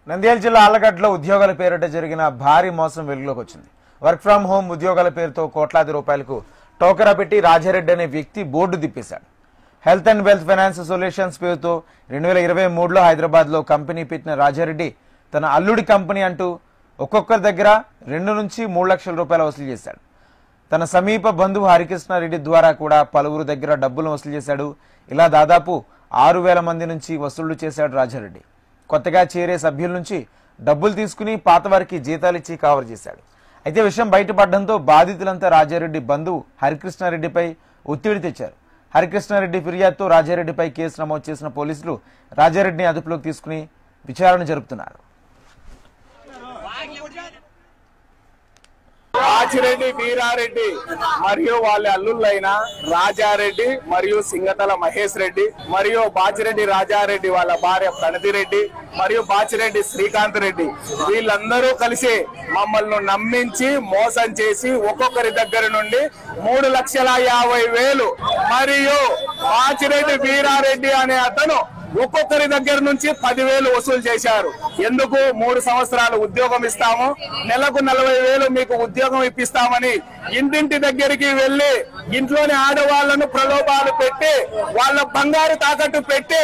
నంద్యాల జిల్లా ఆళ్లగడ్డలో ఉద్యోగాల పేరిట జరిగిన భారీ మోసం వెలుగులోకి వచ్చింది. వర్క్ ఫ్రం హోం ఉద్యోగాల పేరుతో కోట్లాది రూపాయలకు టోకరా పెట్టి రాజారెడ్డి అనే వ్యక్తి బోర్డు తిప్పేశాడు. Health and wealth finance solutions పేరుతో 2023లో హైదరాబాద్లో కంపెనీ పెట్టిన రాజారెడ్డి తన అల్లుడి కంపెనీ అంటూ ఒక్కొక్కరి దగ్గర 2 నుంచి 3 లక్షల రూపాయలు వసూలు చేశాడు. తన సమీప బంధువు హరికృష్ణారెడ్డి ద్వారా కూడా పలువురు దగ్గర డబ్బులు వసూలు చేశాడు. ఇలా దాదాపు 6,000 మంది నుంచి వసూళ్లు చేశాడు రాజారెడ్డి. కొత్తగా చేరే సభ్యుల నుంచి డబ్బులు తీసుకుని పాత వారికి జీతాలిచ్చి కవర్ చేశాడు. అయితే విషయం బయటపడడంతో బాధితులంతా రాజారెడ్డి బంధువు హరికృష్ణారెడ్డిపై ఒత్తిడి తెచ్చారు. హరికృష్ణారెడ్డి ఫిర్యాదుతో రాజారెడ్డిపై కేసు నమోదు చేసిన పోలీసులు రాజారెడ్డిని అదుపులోకి తీసుకుని విచారణ జరుపుతున్నారు. బాచిరెడ్డి వీరారెడ్డి మరియు వాళ్ళ అల్లుళ్ళైన రాజారెడ్డి మరియు సింగతల మహేష్ రెడ్డి మరియు బాచిరెడ్డి రాజారెడ్డి వాళ్ళ భార్య ప్రణతిరెడ్డి మరియు బాచిరెడ్డి శ్రీకాంత్ రెడ్డి వీళ్ళందరూ కలిసి మమ్మల్ని నమ్మించి మోసం చేసి ఒక్కొక్కరి దగ్గర నుండి 3,50,000 మరియు బాచిరెడ్డి వీరారెడ్డి అనే అతను ఒక్కొక్కరి దగ్గర నుంచి 10,000 వసూలు చేశారు. ఎందుకు 3 సంవత్సరాలు ఉద్యోగం ఇస్తాము, నెలకు 40,000 మీకు ఉద్యోగం ఇప్పిస్తామని ఇంటింటి దగ్గరికి వెళ్లి ఇంట్లోని ఆడవాళ్లను ప్రలోభాలు పెట్టి వాళ్ళ బంగారు తాకట్టు పెట్టి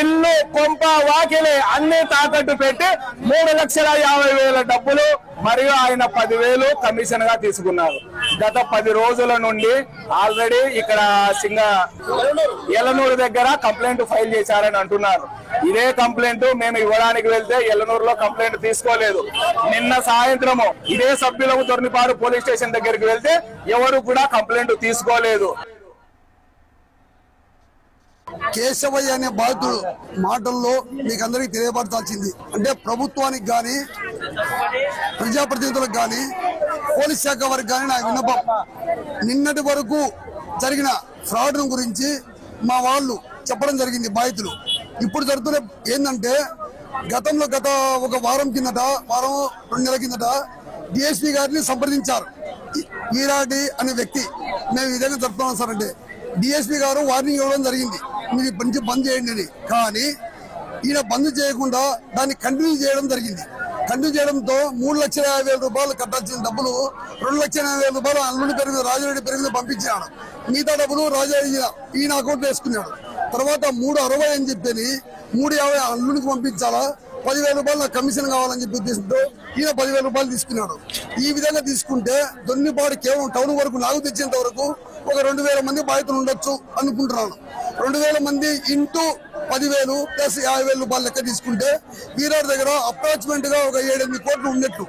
ఇల్లు కొంప వాకిలి అన్ని తాకట్టు పెట్టి 3,50,000 డబ్బులు మరియు ఆయన 10,000 కమిషన్ గా తీసుకున్నారు. గత 10 రోజుల నుండి ఆల్రెడీ ఇక్కడ ఎలనూరు దగ్గర కంప్లైంట్ ఫైల్ చేశారని అంటున్నారు. ఇదే కంప్లైంట్ మేము ఇవ్వడానికి వెళ్తే ఎల్లనూరులో కంప్లైంట్ తీసుకోలేదు. నిన్న సాయంత్రము ఇదే సభ్యులకు దొర్నిపాడు పోలీస్ స్టేషన్ దగ్గరికి వెళ్తే ఎవరు కూడా కంప్లైంట్ తీసుకోలేదు. కేశవయ్య అనే బాధితుడు మాటల్లో మీకు అందరికీ తెలియపరచాల్సింది అంటే ప్రభుత్వానికి కానీ ప్రజాప్రతినిధులకు కానీ పోలీస్ శాఖ వారికి కానీ నా విన్నపం, నిన్నటి వరకు జరిగిన ఫ్రాడ్ గురించి మా వాళ్ళు చెప్పడం జరిగింది బాధితులు. ఇప్పుడు జరుగుతున్న ఏంటంటే గతంలో గత ఒక వారం 2 నెలల కిందట డిఎస్పీ గారిని సంప్రదించారు. వీరారెడ్డి అనే వ్యక్తి మేము ఈ విధంగా జరుపుతున్నాం సార్ అంటే డిఎస్పీ గారు వార్నింగ్ ఇవ్వడం జరిగింది, మీరు నుంచి బంద్ చేయండి అని. కానీ ఈయన బంద్ చేయకుండా దాన్ని కంటిన్యూ చేయడం జరిగింది. కంటిన్యూ చేయడంతో 3,50,000 రూపాయలు కట్టాల్సిన డబ్బులు 2,50,000 రూపాయలు అల్లుడి పేరు మీద రాజారెడ్డి పేరు మీద పంపించాడు. మిగతా డబ్బులు రాజారెడ్డి ఈయన అకౌంట్ వేసుకున్నాడు. తర్వాత 360 అని చెప్పి 350 అల్లుడికి పంపించాలా, 10,000 రూపాయలు నాకు కమిషన్ కావాలని చెప్పి ఉద్దేశంతో ఈయన 10,000 రూపాయలు తీసుకున్నాడు. ఈ విధంగా తీసుకుంటే దొన్నిపాడు కేవలం టౌన్ వరకు నాకు తెచ్చేంత వరకు ఒక 2,000 మంది బాధితులు ఉండొచ్చు అనుకుంటున్నాను. 2,000 మంది ఇంటూ 10,000 ప్లస్ 50,000 రూపాయలు లెక్క తీసుకుంటే వీరారెడ్డి దగ్గర అప్రాక్సిమేట్ గా ఒక 7-8 కోట్లు ఉన్నట్లు.